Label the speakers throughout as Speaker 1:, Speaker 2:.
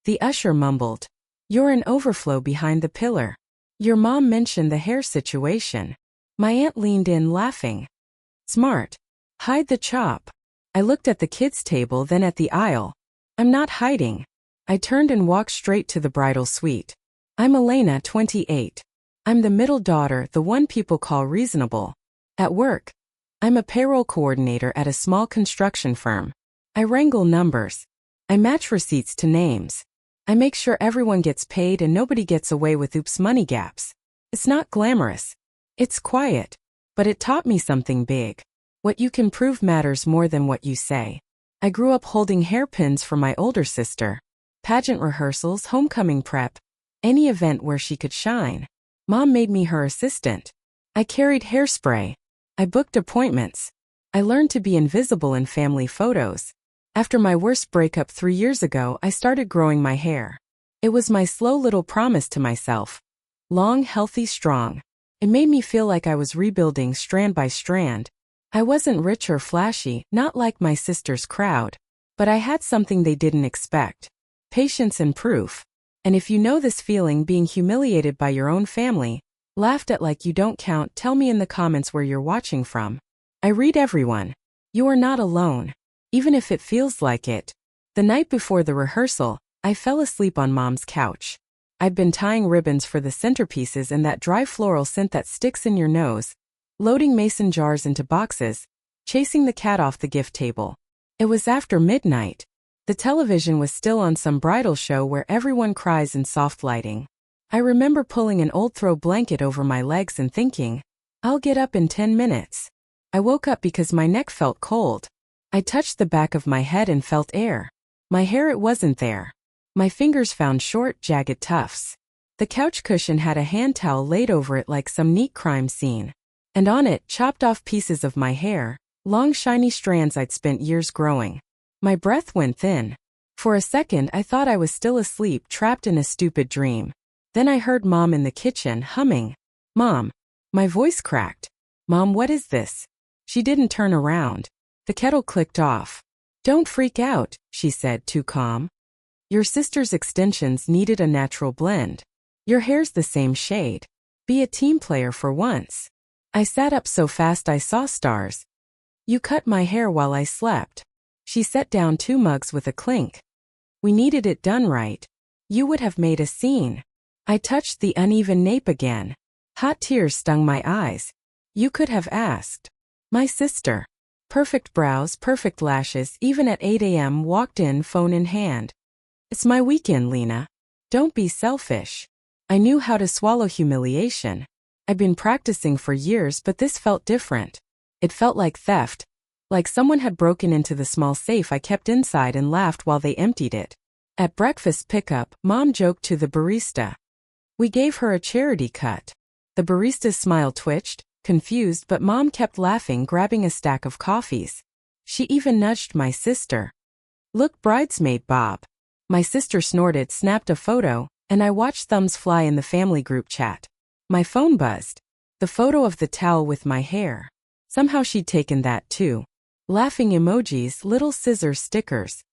Speaker 1: The usher mumbled. You're an overflow behind the pillar. Your mom mentioned the hair situation. My aunt leaned in laughing. Smart. Hide the chop. I looked at the kids' table, then at the aisle. I'm not hiding. I turned and walked straight to the bridal suite. I'm Elena, 28. I'm the middle daughter, the one people call reasonable. At work, I'm a payroll coordinator at a small construction firm. I wrangle numbers. I match receipts to names. I make sure everyone gets paid and nobody gets away with oops money gaps. It's not glamorous. It's quiet. But it taught me something big. What you can prove matters more than what you say. I grew up holding hairpins for my older sister. Pageant rehearsals, homecoming prep, any event where she could shine. Mom made me her assistant. I carried hairspray. I booked appointments. I learned to be invisible in family photos. After my worst breakup 3 years ago, I started growing my hair. It was my slow little promise to myself. Long, healthy, strong. It made me feel like I was rebuilding strand by strand. I wasn't rich or flashy, not like my sister's crowd. But I had something they didn't expect. Patience and proof. And if you know this feeling, being humiliated by your own family, laughed at like you don't count, tell me in the comments where you're watching from. I read everyone. You are not alone. Even if it feels like it. The night before the rehearsal, I fell asleep on Mom's couch. I'd been tying ribbons for the centerpieces and that dry floral scent that sticks in your nose, loading mason jars into boxes, chasing the cat off the gift table. It was after midnight. The television was still on some bridal show where everyone cries in soft lighting. I remember pulling an old throw blanket over my legs and thinking, I'll get up in 10 minutes. I woke up because my neck felt cold. I touched the back of my head and felt air. My hair, it wasn't there. My fingers found short, jagged tufts. The couch cushion had a hand towel laid over it like some neat crime scene. And on it, chopped off pieces of my hair, long shiny strands I'd spent years growing. My breath went thin. For a second I thought I was still asleep, trapped in a stupid dream. Then I heard Mom in the kitchen, humming. Mom. My voice cracked. Mom, what is this? She didn't turn around. The kettle clicked off. Don't freak out, she said, too calm. Your sister's extensions needed a natural blend. Your hair's the same shade. Be a team player for once. I sat up so fast I saw stars. You cut my hair while I slept. She set down 2 mugs with a clink. We needed it done right. You would have made a scene. I touched the uneven nape again. Hot tears stung my eyes. You could have asked. My sister. Perfect brows, perfect lashes, even at 8 a.m. walked in, phone in hand. It's my weekend, Lena. Don't be selfish. I knew how to swallow humiliation. I'd been practicing for years, but this felt different. It felt like theft. Like someone had broken into the small safe I kept inside and laughed while they emptied it. At breakfast pickup, Mom joked to the barista. We gave her a charity cut. The barista's smile twitched, confused, but Mom kept laughing, grabbing a stack of coffees. She even nudged my sister. Look, bridesmaid Bob. My sister snorted, snapped a photo, and I watched thumbs fly in the family group chat. My phone buzzed. The photo of the towel with my hair. Somehow she'd taken that too. Laughing emojis, little scissors stickers.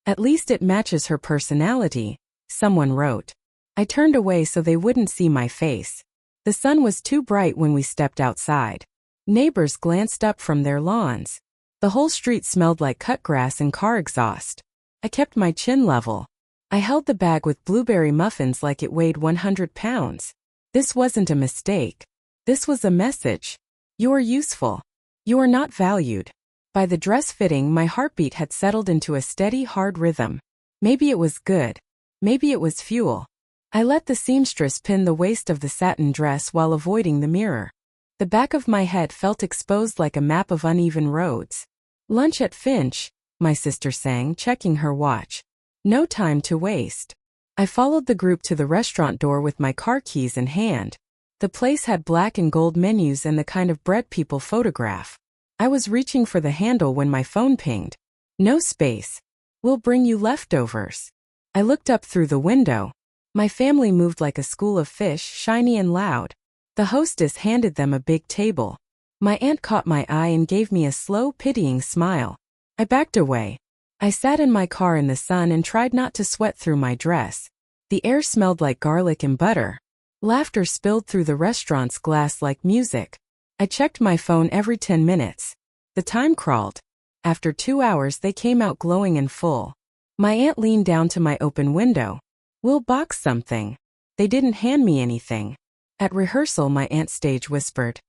Speaker 1: At least it matches her personality, someone wrote. I turned away so they wouldn't see my face. The sun was too bright when we stepped outside. Neighbors glanced up from their lawns. The whole street smelled like cut grass and car exhaust. I kept my chin level. I held the bag with blueberry muffins like it weighed 100 pounds. This wasn't a mistake. This was a message. You are useful. You are not valued. By the dress fitting, my heartbeat had settled into a steady, hard rhythm. Maybe it was good. Maybe it was fuel. I let the seamstress pin the waist of the satin dress while avoiding the mirror. The back of my head felt exposed like a map of uneven roads. Lunch at Finch, my sister sang, checking her watch. No time to waste. I followed the group to the restaurant door with my car keys in hand. The place had black and gold menus and the kind of bread people photograph. I was reaching for the handle when my phone pinged. No space. We'll bring you leftovers. I looked up through the window. My family moved like a school of fish, shiny and loud. The hostess handed them a big table. My aunt caught my eye and gave me a slow, pitying smile. I backed away. I sat in my car in the sun and tried not to sweat through my dress. The air smelled like garlic and butter. Laughter spilled through the restaurant's glass like music. I checked my phone every 10 minutes. The time crawled. After 2 hours they came out glowing and full. My aunt leaned down to my open window. "We'll box something." They didn't hand me anything. At rehearsal my aunt stage whispered,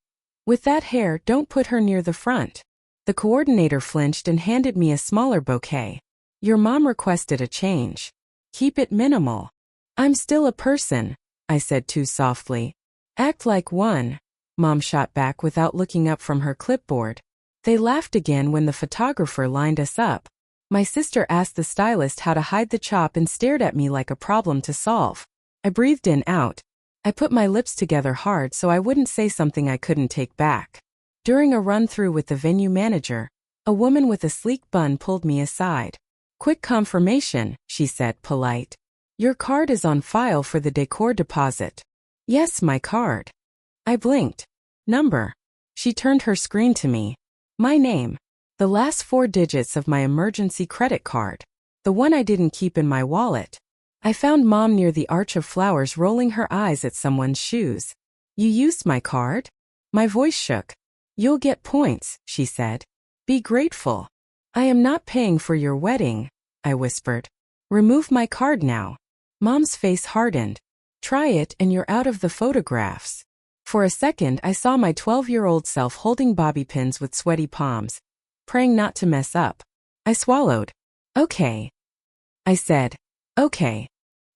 Speaker 1: "With that hair, don't put her near the front." The coordinator flinched and handed me a smaller bouquet. "Your mom requested a change. Keep it minimal." "I'm still a person," I said too softly. "Act like one," Mom shot back without looking up from her clipboard. They laughed again when the photographer lined us up. My sister asked the stylist how to hide the chop and stared at me like a problem to solve. I breathed in out. I put my lips together hard so I wouldn't say something I couldn't take back. During a run-through with the venue manager, a woman with a sleek bun pulled me aside. "Quick confirmation," she said, polite. "Your card is on file for the decor deposit." "Yes, my card." I blinked. "Number." She turned her screen to me. "My name. The last 4 digits of my emergency credit card. The one I didn't keep in my wallet." I found Mom near the arch of flowers rolling her eyes at someone's shoes. "You used my card?" My voice shook. "You'll get points," she said. "Be grateful." "I am not paying for your wedding," I whispered. "Remove my card now." Mom's face hardened. "Try it and you're out of the photographs." For a second I saw my 12-year-old self holding bobby pins with sweaty palms, praying not to mess up. I swallowed. "Okay," I said. "Okay."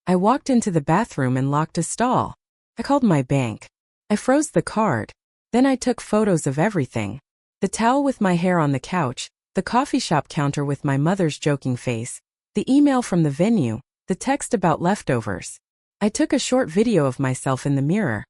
Speaker 1: I walked into the bathroom and locked a stall. I called my bank. I froze the card. Then I took photos of everything. The towel with my hair on the couch, the coffee shop counter with my mother's joking face, the email from the venue, the text about leftovers. I took a short video of myself in the mirror.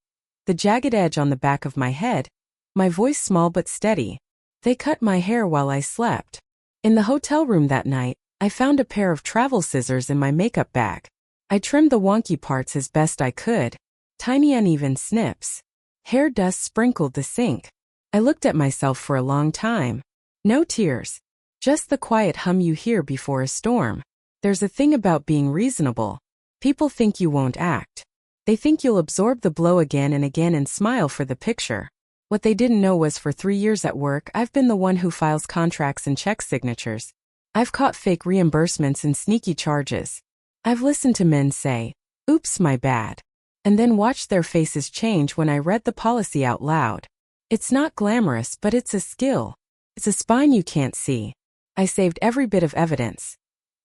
Speaker 1: The jagged edge on the back of my head, my voice small but steady. They cut my hair while I slept. In the hotel room that night, I found a pair of travel scissors in my makeup bag. I trimmed the wonky parts as best I could. Tiny uneven snips. Hair dust sprinkled the sink. I looked at myself for a long time. No tears. Just the quiet hum you hear before a storm. There's a thing about being reasonable. People think you won't act. They think you'll absorb the blow again and again and smile for the picture. What they didn't know was for 3 years at work, I've been the one who files contracts and check signatures. I've caught fake reimbursements and sneaky charges. I've listened to men say, "Oops, my bad," and then watched their faces change when I read the policy out loud. It's not glamorous, but it's a skill. It's a spine you can't see. I saved every bit of evidence.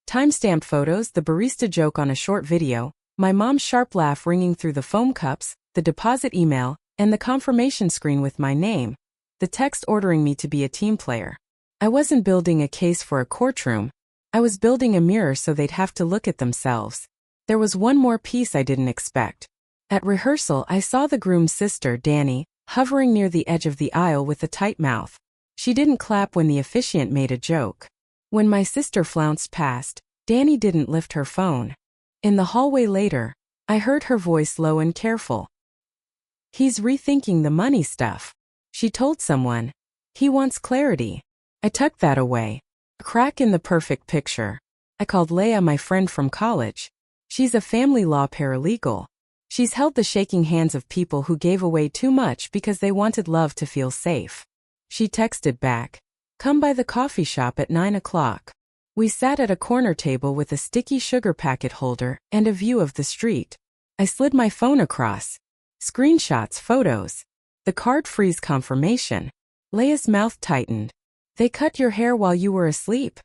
Speaker 1: Timestamped photos, the barista joke on a short video, my mom's sharp laugh ringing through the foam cups, the deposit email, and the confirmation screen with my name, the text ordering me to be a team player. I wasn't building a case for a courtroom. I was building a mirror so they'd have to look at themselves. There was one more piece I didn't expect. At rehearsal, I saw the groom's sister, Danny, hovering near the edge of the aisle with a tight mouth. She didn't clap when the officiant made a joke. When my sister flounced past, Danny didn't lift her phone. In the hallway later, I heard her voice low and careful. "He's rethinking the money stuff," she told someone. "He wants clarity." I tucked that away. A crack in the perfect picture. I called Leah, my friend from college. She's a family law paralegal. She's held the shaking hands of people who gave away too much because they wanted love to feel safe. She texted back, "Come by the coffee shop at 9 o'clock. We sat at a corner table with a sticky sugar packet holder and a view of the street. I slid my phone across. Screenshots, photos. The card freeze confirmation. Leah's mouth tightened. "They cut your hair while you were asleep,"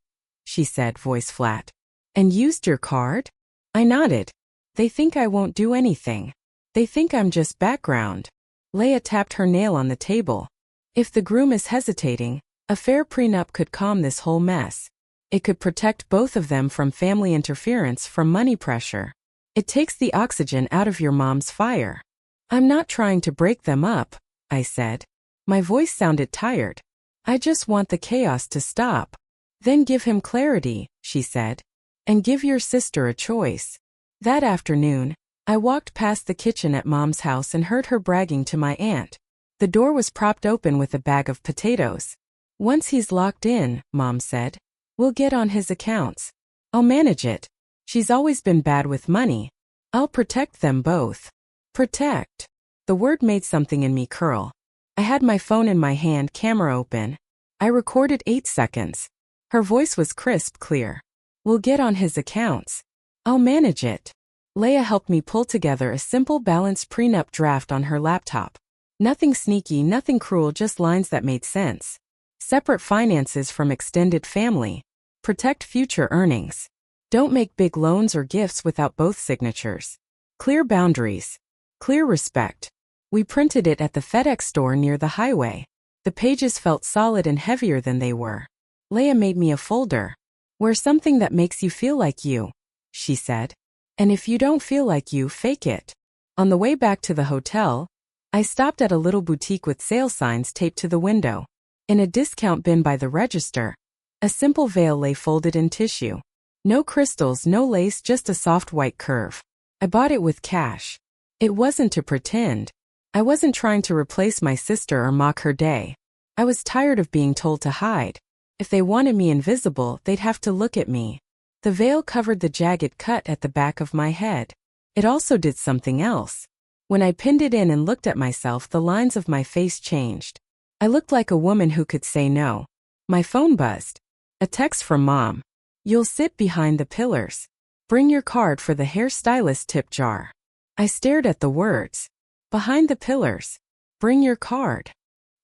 Speaker 1: she said, voice flat. "And used your card?" I nodded. "They think I won't do anything. They think I'm just background." Leah tapped her nail on the table. "If the groom is hesitating, a fair prenup could calm this whole mess. It could protect both of them from family interference, from money pressure. It takes the oxygen out of your mom's fire." "I'm not trying to break them up," I said. My voice sounded tired. "I just want the chaos to stop." "Then give him clarity," she said. "And give your sister a choice." That afternoon, I walked past the kitchen at Mom's house and heard her bragging to my aunt. The door was propped open with a bag of potatoes. "Once he's locked in," Mom said, We'll get on his accounts. I'll manage it. She's always been bad with money. I'll protect them both. Protect. The word made something in me curl. I had my phone in my hand, camera open. I recorded 8 seconds. Her voice was crisp, clear. We'll get on his accounts. I'll manage it. Leah helped me pull together a simple, balanced prenup draft on her laptop. Nothing sneaky, nothing cruel, just lines that made sense. Separate finances from extended family. Protect future earnings. Don't make big loans or gifts without both signatures. Clear boundaries. Clear respect. We printed it at the FedEx store near the highway. The pages felt solid and heavier than they were. Leah made me a folder. Wear something that makes you feel like you, she said. And if you don't feel like you, fake it. On the way back to the hotel, I stopped at a little boutique with sale signs taped to the window. In a discount bin by the register, a simple veil lay folded in tissue. No crystals, no lace, just a soft white curve. I bought it with cash. It wasn't to pretend. I wasn't trying to replace my sister or mock her day. I was tired of being told to hide. If they wanted me invisible, they'd have to look at me. The veil covered the jagged cut at the back of my head. It also did something else. When I pinned it in and looked at myself, the lines of my face changed. I looked like a woman who could say no. My phone buzzed. A text from Mom. You'll sit behind the pillars. Bring your card for the hairstylist tip jar. I stared at the words. Behind the pillars. Bring your card.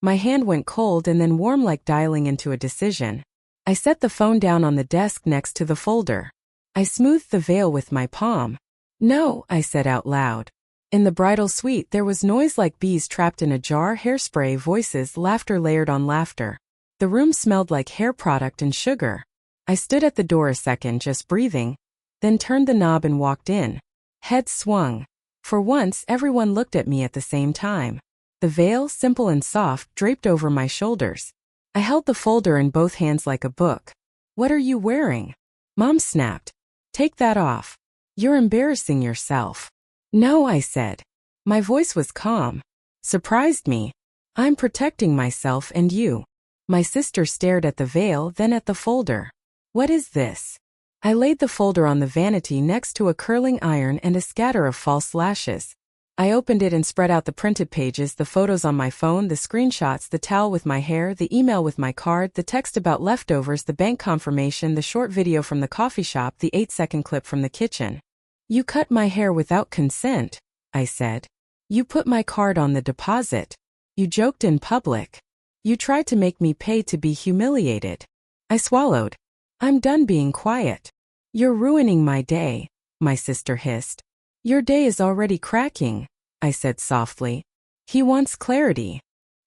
Speaker 1: My hand went cold and then warm, like dialing into a decision. I set the phone down on the desk next to the folder. I smoothed the veil with my palm. No, I said out loud. In the bridal suite there was noise like bees trapped in a jar, hairspray, voices, laughter layered on laughter. The room smelled like hair product and sugar. I stood at the door a second, just breathing, then turned the knob and walked in. Head swung. For once, everyone looked at me at the same time. The veil, simple and soft, draped over my shoulders. I held the folder in both hands like a book. What are you wearing? Mom snapped. Take that off. You're embarrassing yourself. No, I said. My voice was calm. Surprised me. I'm protecting myself and you. My sister stared at the veil, then at the folder. What is this? I laid the folder on the vanity next to a curling iron and a scatter of false lashes. I opened it and spread out the printed pages, the photos on my phone, the screenshots, the towel with my hair, the email with my card, the text about leftovers, the bank confirmation, the short video from the coffee shop, the 8-second clip from the kitchen. You cut my hair without consent, I said. You put my card on the deposit. You joked in public. You tried to make me pay to be humiliated. I swallowed. I'm done being quiet. You're ruining my day, my sister hissed. Your day is already cracking, I said softly. He wants clarity.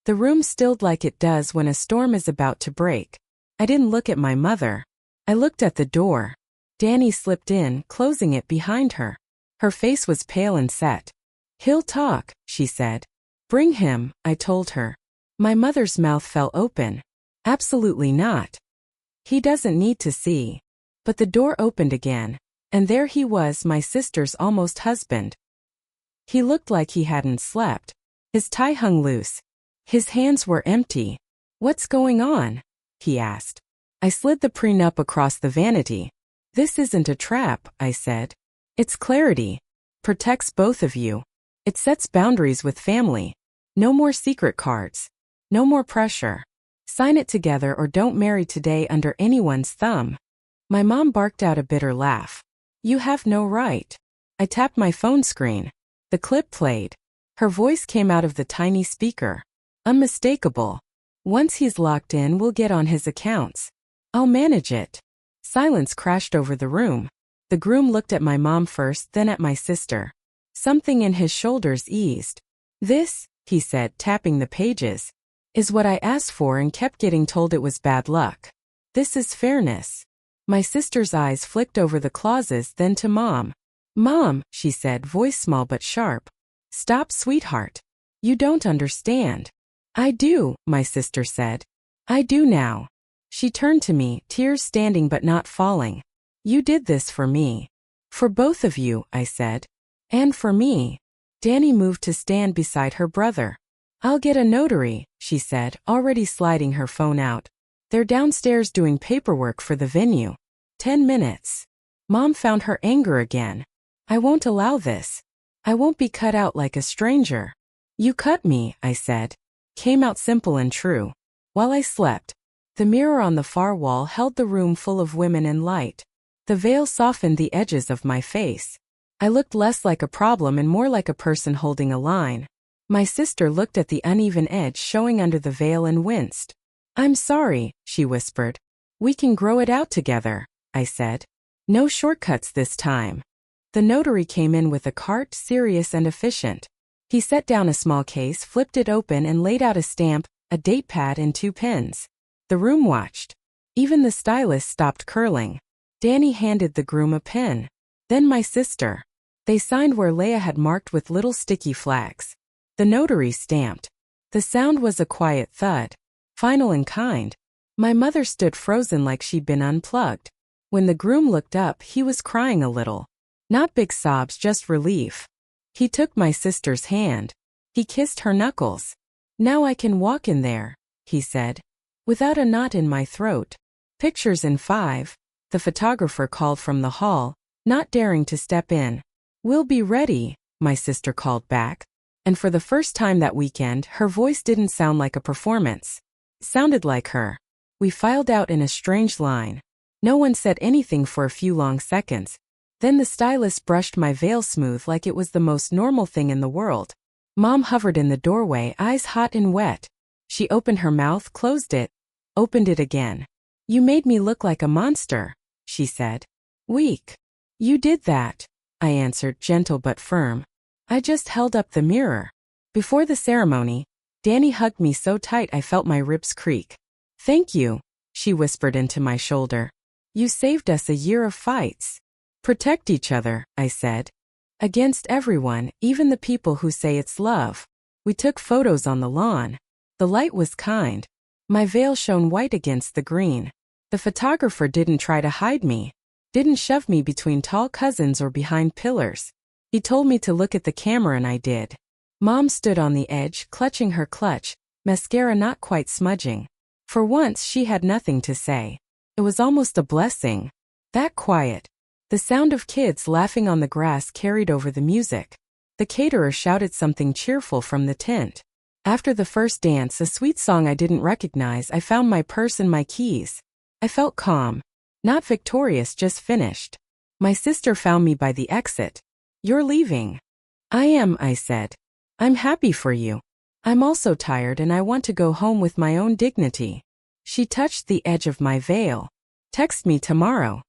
Speaker 1: The room stilled like it does when a storm is about to break. I didn't look at my mother. I looked at the door. Danny slipped in, closing it behind her. Her face was pale and set. He'll talk, she said. Bring him, I told her. My mother's mouth fell open. Absolutely not. He doesn't need to see. But the door opened again. And there he was, my sister's almost husband. He looked like he hadn't slept. His tie hung loose. His hands were empty. What's going on? He asked. I slid the prenup across the vanity. This isn't a trap, I said. It's clarity. Protects both of you. It sets boundaries with family. No more secret cards. No more pressure. Sign it together or don't marry today under anyone's thumb. My mom barked out a bitter laugh. You have no right. I tapped my phone screen. The clip played. Her voice came out of the tiny speaker. Unmistakable. Once he's locked in, we'll get on his accounts. I'll manage it. Silence crashed over the room. The groom looked at my mom first, then at my sister. Something in his shoulders eased. This, he said, tapping the pages, is what I asked for and kept getting told it was bad luck. This is fairness. My sister's eyes flicked over the clauses, then to Mom. Mom, she said, voice small but sharp. Stop, sweetheart. You don't understand. I do, my sister said. I do now. She turned to me, tears standing but not falling. You did this for me. For both of you, I said. And for me. Danny moved to stand beside her brother. I'll get a notary, she said, already sliding her phone out. They're downstairs doing paperwork for the venue. 10 minutes. Mom found her anger again. I won't allow this. I won't be cut out like a stranger. You cut me, I said. Came out simple and true. While I slept, the mirror on the far wall held the room full of women and light. The veil softened the edges of my face. I looked less like a problem and more like a person holding a line. My sister looked at the uneven edge showing under the veil and winced. I'm sorry, she whispered. We can grow it out together, I said. No shortcuts this time. The notary came in with a cart, serious and efficient. He set down a small case, flipped it open and laid out a stamp, a date pad and 2 pens. The room watched. Even the stylist stopped curling. Danny handed the groom a pen. Then my sister. They signed where Leia had marked with little sticky flags. The notary stamped. The sound was a quiet thud. Final and kind. My mother stood frozen like she'd been unplugged. When the groom looked up, he was crying a little. Not big sobs, just relief. He took my sister's hand. He kissed her knuckles. Now I can walk in there, he said. Without a knot in my throat. Pictures in 5. The photographer called from the hall, not daring to step in. We'll be ready, my sister called back. And for the first time that weekend, her voice didn't sound like a performance. It sounded like her. We filed out in a strange line. No one said anything for a few long seconds. Then the stylist brushed my veil smooth like it was the most normal thing in the world. Mom hovered in the doorway, eyes hot and wet. She opened her mouth, closed it, opened it again. You made me look like a monster, she said. Weak. You did that, I answered, gentle but firm. I just held up the mirror. Before the ceremony, Danny hugged me so tight I felt my ribs creak. Thank you, she whispered into my shoulder. You saved us a year of fights. Protect each other, I said. Against everyone, even the people who say it's love. We took photos on the lawn. The light was kind. My veil shone white against the green. The photographer didn't try to hide me. Didn't shove me between tall cousins or behind pillars. He told me to look at the camera and I did. Mom stood on the edge, clutching her clutch, mascara not quite smudging. For once she had nothing to say. It was almost a blessing. That quiet. The sound of kids laughing on the grass carried over the music. The caterer shouted something cheerful from the tent. After the first dance, a sweet song I didn't recognize, I found my purse and my keys. I felt calm. Not victorious, just finished. My sister found me by the exit. You're leaving. I am, I said. I'm happy for you. I'm also tired and I want to go home with my own dignity. She touched the edge of my veil. Text me tomorrow.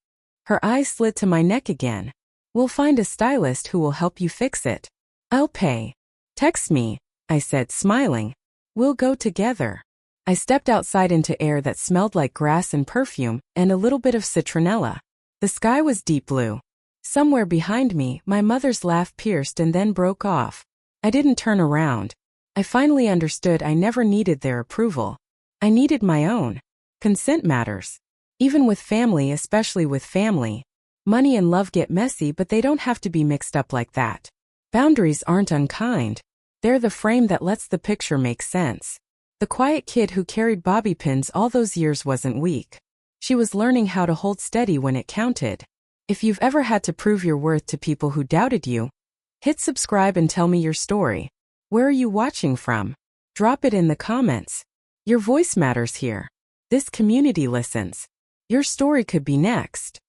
Speaker 1: Her eyes slid to my neck again. We'll find a stylist who will help you fix it. I'll pay. Text me, I said, smiling. We'll go together. I stepped outside into air that smelled like grass and perfume, and a little bit of citronella. The sky was deep blue. Somewhere behind me, my mother's laugh pierced and then broke off. I didn't turn around. I finally understood I never needed their approval. I needed my own. Consent matters. Even with family, especially with family. Money and love get messy, but they don't have to be mixed up like that. Boundaries aren't unkind. They're the frame that lets the picture make sense. The quiet kid who carried bobby pins all those years wasn't weak. She was learning how to hold steady when it counted. If you've ever had to prove your worth to people who doubted you, hit subscribe and tell me your story. Where are you watching from? Drop it in the comments. Your voice matters here. This community listens. Your story could be next.